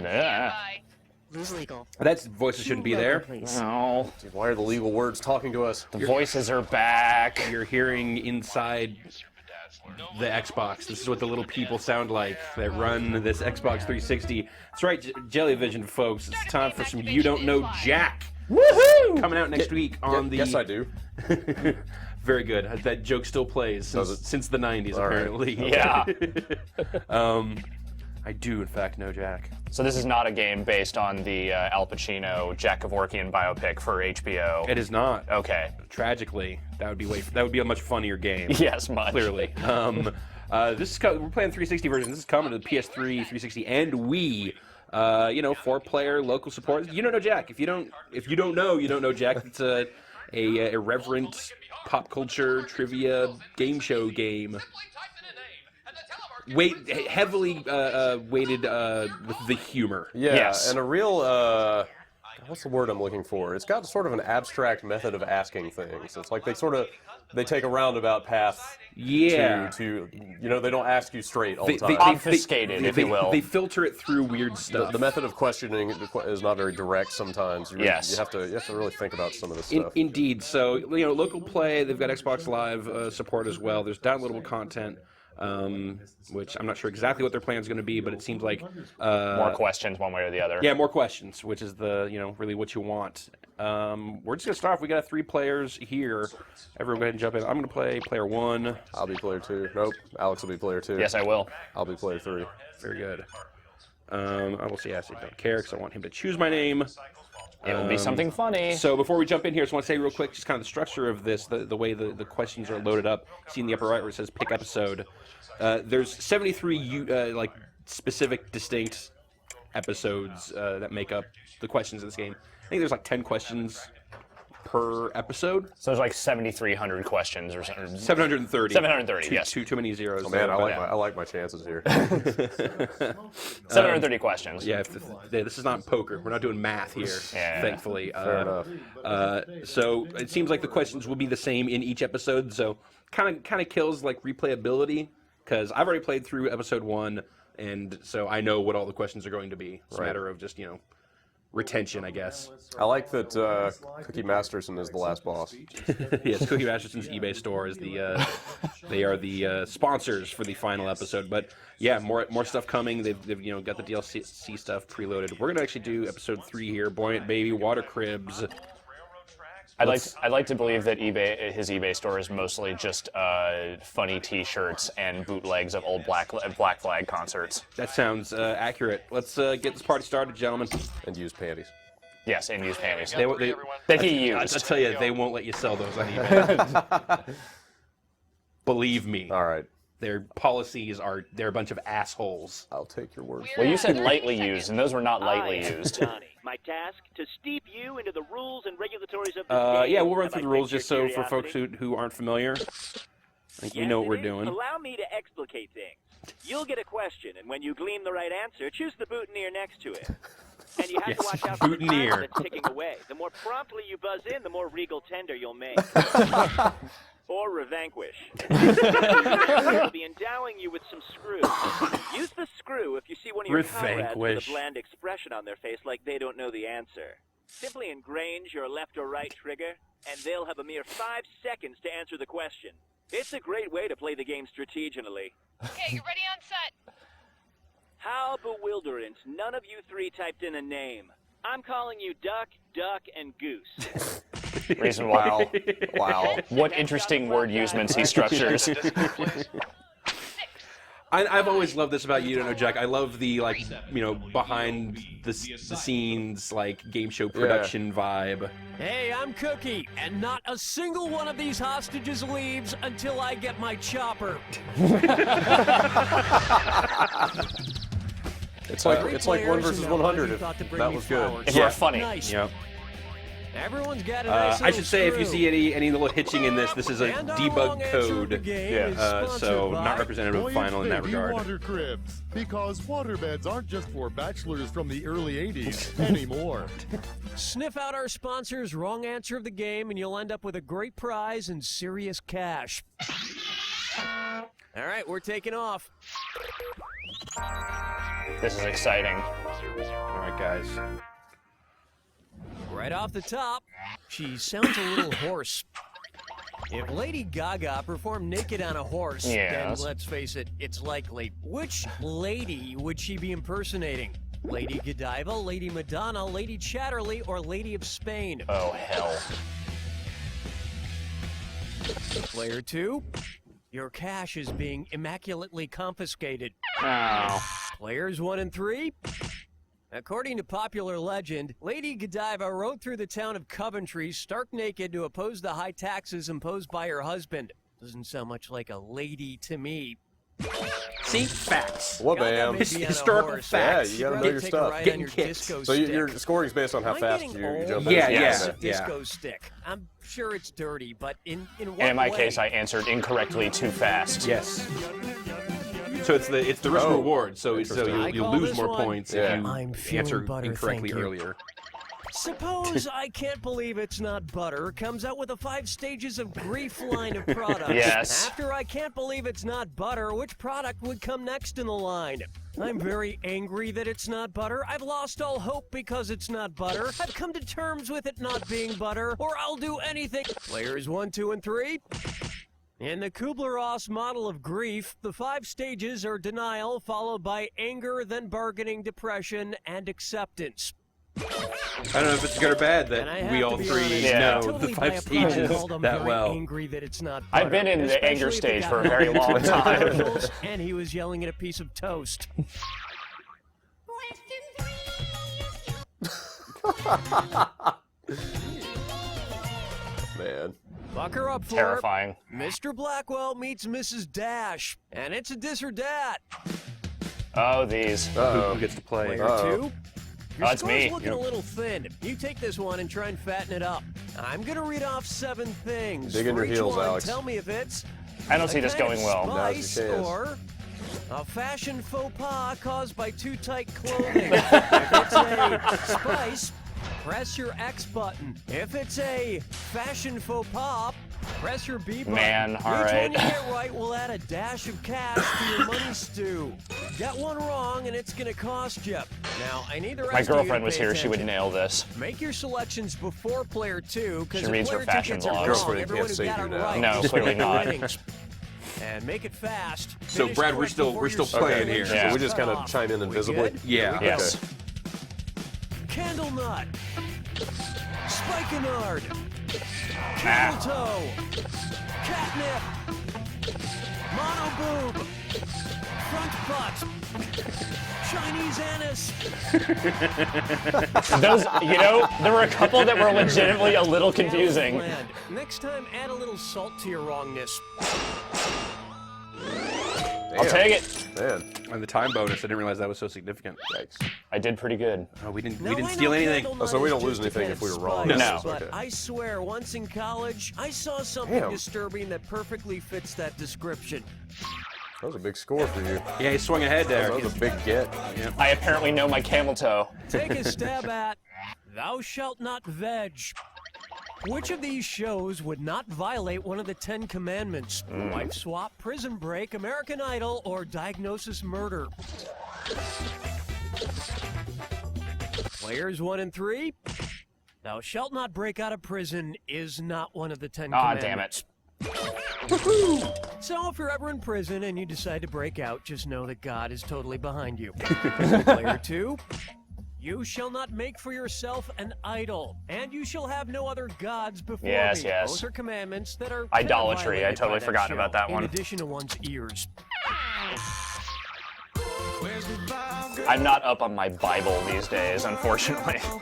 Yeah. Lose legal. That voices shouldn't be there. No. Dude, why are the legal words talking to us? The voices are back. You're hearing inside the Xbox. This is what the little people sound like that run this Xbox 360. That's right, Jellyvision folks. It's time for some You Don't Know Jack. Woohoo! Coming out next week on the... Yes, I do. Very good. That joke still plays since the 90s, apparently. Right. Yeah. I do, in fact, know Jack. So this is not a game based on the Al Pacino, Jack Kevorkian biopic for HBO. It is not. Okay. Tragically, that would be a much funnier game. Yes, much. Clearly. We're playing 360 version. This is coming to the PS3, 360, and Wii. 4-player local support. You don't know Jack. If you don't know Jack. It's a irreverent pop culture trivia game show game. Heavily weighted with the humor. Yeah, yes. And a real, what's the word I'm looking for? It's got sort of an abstract method of asking things. It's like they take a roundabout path to they don't ask you straight all the time. Obfuscated, if you will. They filter it through weird stuff. The method of questioning is not very direct sometimes. Yes. You have to really think about some of this stuff. Indeed. So, local play, they've got Xbox Live support as well. There's downloadable content. Which I'm not sure exactly what their plan is going to be, but it seems like more questions one way or the other. Yeah, more questions, which is really what you want. We're just going to start off. We got 3 players here. Everyone go ahead and jump in. I'm going to play player 1. I'll be player 2. Nope. Alex will be player 2. Yes, I will. I'll be player 3. Very good. I will say I don't care because I want him to choose my name. It will be something funny. So before we jump in here, I just want to say real quick, just kind of the structure of this, the way the questions are loaded up. See in the upper right where it says pick episode. There's 73 specific, distinct episodes that make up the questions in this game. I think there's 10 questions per episode. So there's 7,300 questions or something. 730. 730, yes. Too many zeros. Oh, man, I like my chances here. 730 questions. Yeah, this is not poker. We're not doing math here, thankfully. Fair enough. So it seems like the questions will be the same in each episode, so kind of kills replayability, because I've already played through episode 1, and so I know what all the questions are going to be. It's a matter of just, retention, I guess. I like that Cookie Masterson is the last boss. Yes, Cookie Masterson's eBay store is they are the sponsors for the final episode. But yeah, more stuff coming. They've got the DLC stuff preloaded. We're gonna actually do episode 3 here. Buoyant Baby, Water Cribs. I'd like to believe that his eBay store is mostly just funny T-shirts and bootlegs of old Black Flag concerts. That sounds accurate. Let's get this party started, gentlemen. And use panties. Yes, and used panties. That he used. I'll tell you, they won't let you sell those on eBay. Believe me. All right. Their policies they're a bunch of assholes. I'll take your word. Well, you said lightly used, and those were not lightly used. My task to steep you into the rules and regulatories of the game. Yeah, we'll run through the rules just so for folks who aren't familiar. I think we know what we're doing. Allow me to explicate things. You'll get a question, and when you glean the right answer, choose the boutonniere next to it. And you have to watch out for the time that's ticking away. The more promptly you buzz in, the more regal tender you'll make. Or revanquish. We'll be endowing you with some screws. Use the screw if you see one of your comrades with a bland expression on their face like they don't know the answer. Simply engrange your left or right trigger, and they'll have a mere 5 seconds to answer the question. It's a great way to play the game strategically. Okay, you ready on set? How bewilderant. None of you 3 typed in a name. I'm calling you Duck, Duck, and Goose. Reason why. Wow. What interesting word usements he structures. I've always loved this about You Don't Know Jack. I love the behind the scenes game show production vibe. Hey, I'm Cookie, and not a single one of these hostages leaves until I get my chopper. It's like 1 versus 100. If that was good. If we're funny. Nice. Yep. Everyone's got a nice I should say, if you screw. see any little hitching in this is a debug code. So not representative of final in that regard. Water cribs, because waterbeds aren't just for bachelors from the early 80s anymore. Sniff out our sponsor's wrong answer of the game, and you'll end up with a great prize and serious cash. All right, we're taking off. This is exciting. All right, guys. Right off the top, she sounds a little hoarse. If Lady Gaga performed naked on a horse, Yes. then let's face it, it's likely. Which lady would she be impersonating? Lady Godiva, Lady Madonna, Lady Chatterley, or Lady of Spain? Oh, hell. Player 2, your cash is being immaculately confiscated. Oh. Players 1 and 3, according to popular legend, Lady Godiva rode through the town of Coventry stark naked to oppose the high taxes imposed by her husband. Doesn't sound much like a lady to me. See? Facts. What, Gaga ma'am? may be on a Historical horse. facts. Yeah, you gotta She'd know your rather take stuff. a ride Getting on your kicked. disco So stick. your scoring's based on how Am I fast getting you old? jump Yeah, in. yeah. Yes, a disco stick. I'm sure it's dirty, but in what And in my way? case, I answered incorrectly too fast. Yes. So it's the risk reward. So Interesting. you call lose this more one- points Yeah. if I'm you feeling answer butter, incorrectly thank you. earlier. Suppose I Can't Believe It's Not Butter comes out with a 5 stages of grief line of products. Yes. After I Can't Believe It's Not Butter, which product would come next in the line? I'm very angry that it's not butter. I've lost all hope because it's not butter. I've come to terms with it not being butter, or I'll do anything. Players 1, 2, and 3. In the Kubler-Ross model of grief, the 5 stages are denial, followed by anger, then bargaining, depression, and acceptance. I don't know if it's good or bad And I that have we to all be three honest, Yeah. know totally the by 5 a product stages called I'm that very well. angry that it's not I've butter, been in the especially anger if the stage guy for a very long was time. commercials and he was yelling at a piece of toast. Man. Buck her up for Terrifying. Mr. Blackwell meets Mrs. Dash, and it's a dis or dat. Oh, these. Who gets to play? Player 2. Your Oh, it's score's me. looking a little thin. You take this one and try and fatten it up. I'm gonna read off 7 things. Dig in For your each heels, one, Alex. Tell me if it's I don't see a this kind going of well. spice Now's your chance. or a fashion faux pas caused by too tight clothing. If it's a spice, press your X button. If it's a fashion faux pas, press your B button. Man, all Each right. one you get right will add a dash of cash to your money stew. Get one wrong and it's gonna cost you. Now, I need the rest My of you to girlfriend was pay here. She would attention. nail this. Make your selections before player 2, because She if reads her player 2 fashion gets it blogs. wrong, Girlfriend everyone can't who save got you it now. right No, just clearly gets the not. winnings. And make it fast. So, Finish Brad, we're correct still before your playing selection here. is Yeah. So we just cut kind of off. chime in We invisibly? good? Yeah. Yes. Candle nut. Spikenard. Camel toe. Catnip. Mono boob. Front butt. Chinese anise. Those, there were a couple that were legitimately a little confusing. Land. Next time, add a little salt to your wrongness. I'll take it. Man. And the time bonus, I didn't realize that was so significant. Yikes. I did pretty good. Oh, we didn't Now, I steal know anything. candle Oh, so nut we is don't lose just a anything kind if we of were wrong. spice, No. But Okay. I swear, once in college, I saw something Damn. disturbing that perfectly fits that description. That was a big score for you. Yeah, he swung ahead there. That was a big get. I apparently know my camel toe. Take a stab at Thou Shalt Not Veg. Which of these shows would not violate one of the 10 commandments? Wife swap, prison break, American Idol, or diagnosis murder? Players 1 and 3. Thou shalt not break out of prison is not one of the 10 Ah, commandments. damn it. So if you're ever in prison and you decide to break out, just know that God is totally behind you. Player 2. You shall not make for yourself an idol, and you shall have no other gods before Yes, me. yes. Those are commandments that are Idolatry, I violated totally by forgotten show, about that one. In addition to one's ears. I'm not up on my Bible these days, unfortunately. Oh,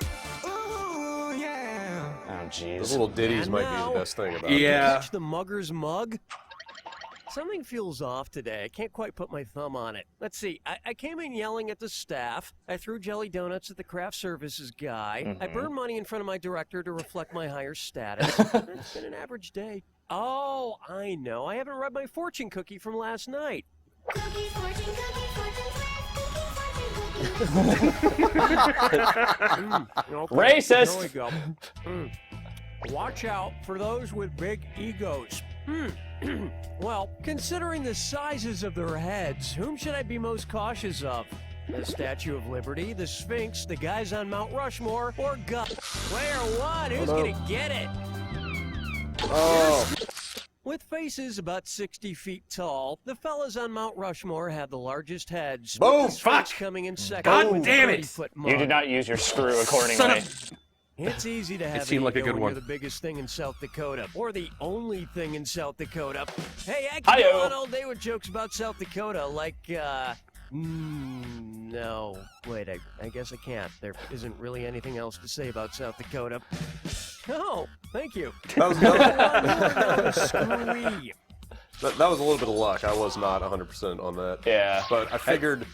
Those jeez. little ditties And might now- be the best thing about it. Yeah. Catch the mugger's mug? Something feels off today. I can't quite put my thumb on it. Let's see. I came in yelling at the staff. I threw jelly donuts at the craft services guy. I burned money in front of my director to reflect my higher status. It's been an average day. Oh, I know. I haven't read my fortune cookie from last night. Okay, Racist! There we go. Watch out for those with big egos. Well, considering the sizes of their heads, whom should I be most cautious of? The Statue of Liberty, the Sphinx, the guys on Mount Rushmore, or God? Player one, who's gonna get it? Oh. With faces about 60 feet tall, the fellas on Mount Rushmore have the largest heads. Boom! With the Sphinx Fuck! coming in second. God with damn a it! 30-foot You mug. did not use your screw accordingly. Son of- It's easy to have seemed an like a ego good when one. you're the biggest thing in South Dakota, or the only thing in South Dakota. Hey, I can Hi-yo. go on all day with jokes about South Dakota, like, no. Wait, I guess I can't. There isn't really anything else to say about South Dakota. Oh, thank you. That was, Screwy. that was a little bit of luck. I was not 100% on that. Yeah. But I figured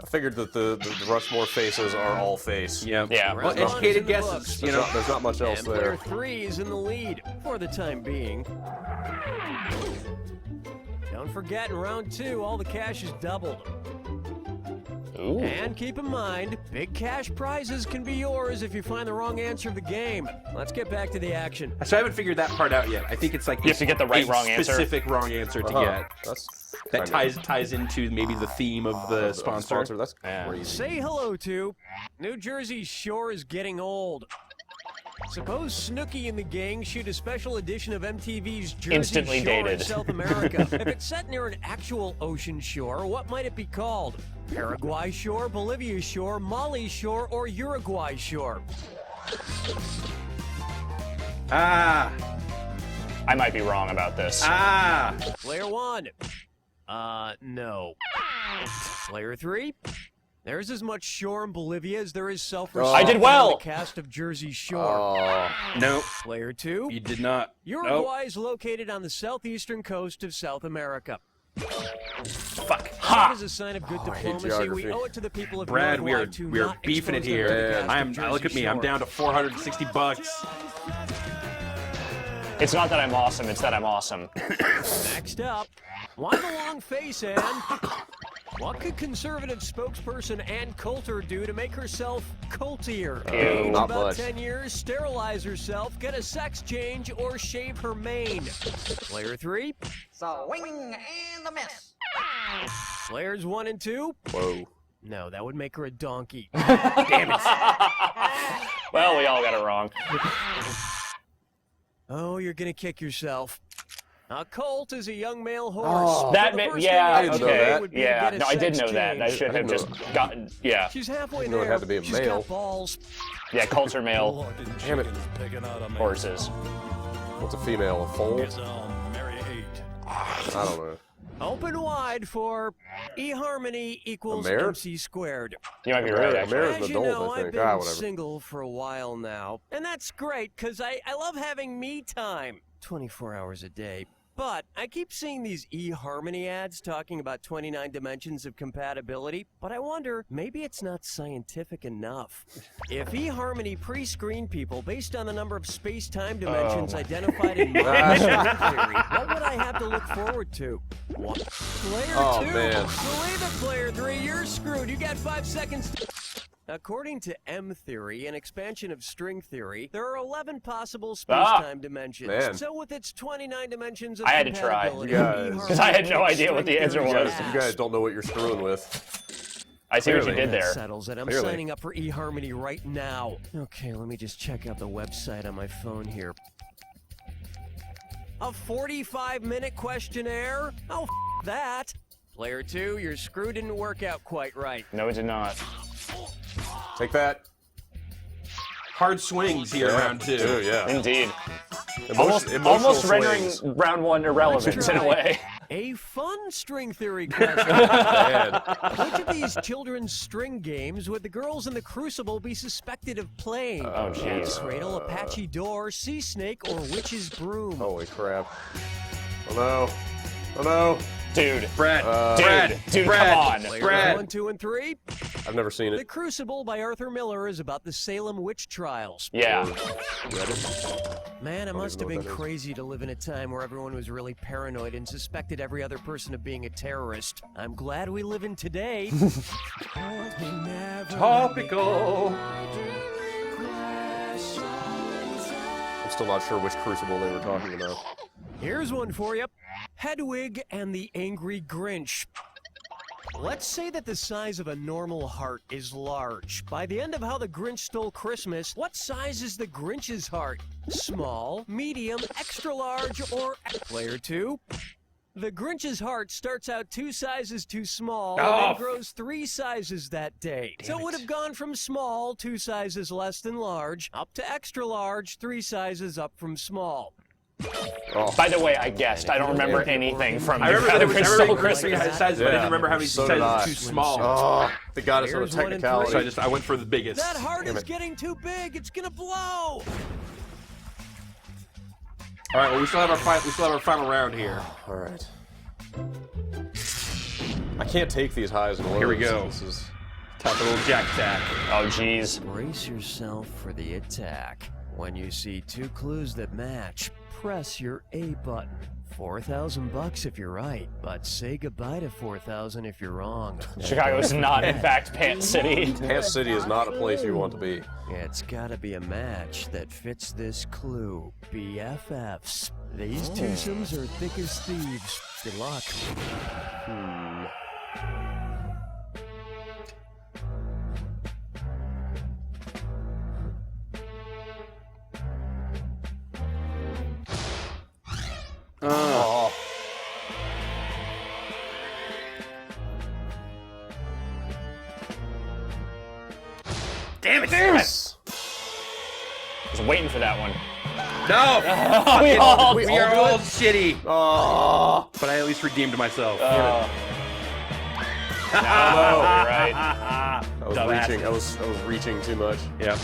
that the Rushmore faces are all face. Yeah. Yeah. Round Well, one is educated in the guesses. books. You know. There's not much else And player there. 3 is in the lead for the time being. Don't forget, in round 2, all the cash is doubled. Ooh. And keep in mind, big cash prizes can be yours if you find the wrong answer of the game. Let's get back to the action. So I haven't figured that part out yet. I think it's like You have to get the right a wrong answer. specific wrong answer to Huh. get. That's That kinda- ties into maybe the theme of the sponsor. That's Yeah. crazy. Say hello to New Jersey's shore is getting old. Suppose Snooki and the gang shoot a special edition of MTV's Jersey Instantly Shore in dated. South America. If it's set near an actual ocean shore, what might it be called? Paraguay Shore, Bolivia Shore, Mali Shore, or Uruguay Shore? Ah, I might be wrong about this. ah. Player 1. No. Player 3. There's as much shore in Bolivia as there is self-respect I did well. on the cast of Jersey Shore. Oh. No, Player 2. you did not. Uruguay is located on the southeastern coast of South America. Fuck. That is a sign of good I hate diplomacy. geography. We owe it to the people of Brad, we Uruguay are to we are not beefing it expose them here. to the cast of I'm Jersey look at me. I'm Shore. down to $460. It's not that I'm awesome, it's that I'm awesome. Next up, why the long face, Ann? What could conservative spokesperson Ann Coulter do to make herself coltier? Age not about much. 10 years, sterilize herself, get a sex change, or shave her mane? Player 3. Swing and a miss. Players 1 and 2. Whoa. No, that would make her a donkey. Damn it. Well, we all got it wrong. Oh, you're gonna kick yourself. A colt is a young male horse. Oh. That The meant, first yeah, thing you know okay. that. would be to Yeah, get a no, I did sex know that. I change. should have I just didn't gotten, yeah. She's halfway know it there. had to be a She's male. got balls. Yeah, culture male Damn it. horses. What's a female? A foal? I don't know. Open wide for eHarmony equals A mare? MC squared. You might be A right, mare- a actually. mare is an As you adult, know, I I've think. been Ah, whatever. single for a while now, and that's great because I love having me time 24 hours a day. But I keep seeing these eHarmony ads talking about 29 dimensions of compatibility, but I wonder, maybe it's not scientific enough. If eHarmony pre-screened people based on the number of space-time dimensions identified in my theory, what would I have to look forward to? What? Player Oh, 2. man. Believe it, player 3, you're screwed. You got 5 seconds. According to M theory, an expansion of string theory, there are 11 possible space-time dimensions. man. So with its 29 dimensions of I had to try. compatibility, You guys. eHarmony 'Cause I had no kicks idea what the string answer theory's was. You ass. guys don't know what you're screwing with. I see what you Clearly. did That there. settles it. I'm Clearly. signing up for eHarmony right now. Okay, let me just check out the website on my phone here. A 45-minute questionnaire? Oh, that. Player 2, your screw didn't work out quite right. No, it did not. Take that. Hard swings here round 2. Dude, yeah. Indeed. Emotional Almost rendering swings. round 1 irrelevant in a Try way. A fun string theory question. Man. Which of these children's string games would the girls in the Crucible be suspected of playing? Oh, jeez. Cradle, Apache Door, Sea Snake, or Witch's Broom? Holy crap. Oh no. Oh no. Dude. Brad, Dude, Brad, come on. Players Brad. 1, 2, and 3. I've never seen The it. Crucible by Arthur Miller is about the Salem witch trials. Yeah. Read it? Man, it must have even know been what that is. crazy to live in a time where everyone was really paranoid and suspected every other person of being a terrorist. I'm glad we live in today. Topical. I'm still not sure which crucible they were talking about. Here's one for you. Hedwig and the Angry Grinch. Let's say that the size of a normal heart is large. By the end of How the Grinch Stole Christmas, what size is the Grinch's heart? Small, medium, extra large, or player 2? The Grinch's heart starts out 2 sizes too small and then grows 3 sizes that day. So it would have gone from small, 2 sizes less than large, up to extra large, 3 sizes up from small. By the way, I guessed. I don't remember anything from I remember that it was Stole Christmas Christmas. sizes, but I didn't remember how many So did I. sizes too small. Oh, they got us on a Here's one in technicality. So I went for the biggest. That heart is getting too big. It's gonna blow. All right, well, we still have our final round here. All right. I can't take these highs and lows. Here we go. This is Top of the little jack attack. Oh, jeez. Brace yourself for the attack. When you see 2 clues that match, press your A button. $4,000 if you're right, but say goodbye to $4,000 if you're wrong. Chicago is not, in fact, Pants City. Pants City is not a place you want to be. It's gotta be a match that fits this clue. BFFs. These twosomes are thick as thieves. Good luck. Damn it! I was waiting for that one. No! We We are all shitty. Oh, But I at least redeemed myself. No, you're right. I was reaching. I was reaching too much. Yeah.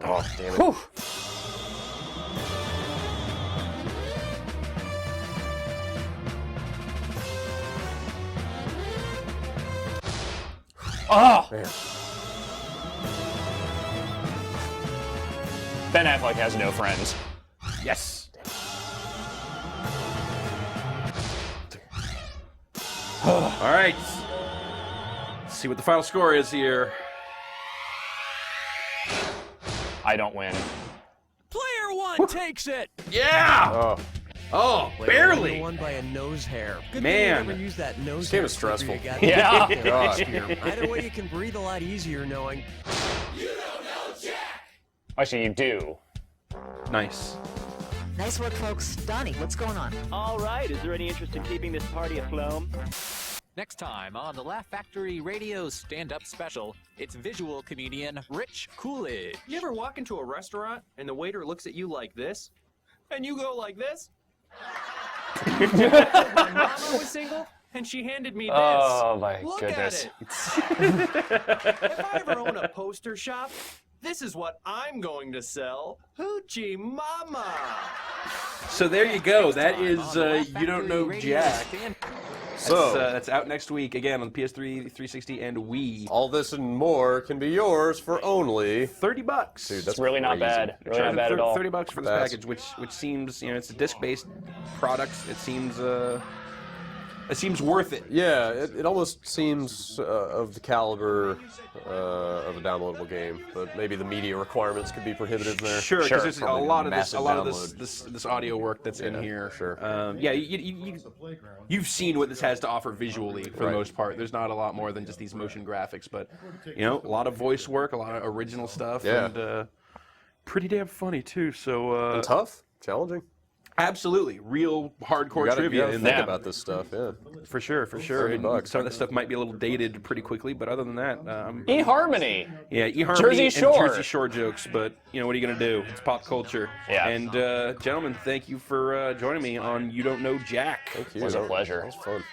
Oh, damn it. Whew. Oh! Man. Ben Affleck has no friends. Yes. All right. Let's see what the final score is here. I don't win. Player 1 takes it. Yeah! Oh, Oh, Player barely. 1 won by a nose hair. Good Man. thing you never use that nose This game hair is stressful. clipper you Yeah. got. God. Either way, you can breathe a lot easier knowing. Actually, you do. Nice. Nice work, folks. Donnie, what's going on? All right, is there any interest in keeping this party afloat? Next time on the Laugh Factory Radio Stand-Up Special, it's visual comedian Rich Coolidge. You ever walk into a restaurant and the waiter looks at you like this? And you go like this? My mama was single and she handed me this. Oh, my Look goodness. at it. If I ever own a poster shop, this is what I'm going to sell. Hoochie Mama. So there you go. That is You Don't Know Radio Jack. Stand- so That's out next week again on PS3, 360, and Wii. all this and more can be yours for only. $30. Dude, It's that's really not crazy. bad. Really not bad at all. $30 for this That's- package, which seems, it's a disc-based product. It seems worth it. Yeah, it almost seems of the caliber of a downloadable game, but maybe the media requirements could be prohibitive there. Sure, because there's Probably a lot of this, massive this audio work that's in Yeah, here. sure. Yeah, you've seen what this has to offer visually for the Right. most part. There's not a lot more than just these motion graphics, but a lot of voice work, a lot of original stuff, Yeah. and pretty damn funny too. So And tough, challenging. absolutely, real hardcore You gotta trivia in think there. about this stuff. Yeah. For sure. $30. And some of this stuff might be a little dated pretty quickly, but other than that, eHarmony. yeah, eHarmony Jersey and Shore. Jersey Shore jokes. But what are you gonna do? It's pop culture. Yeah. And gentlemen, thank you for joining me on You Don't Know Jack. Thank you. It was a That pleasure. That was fun.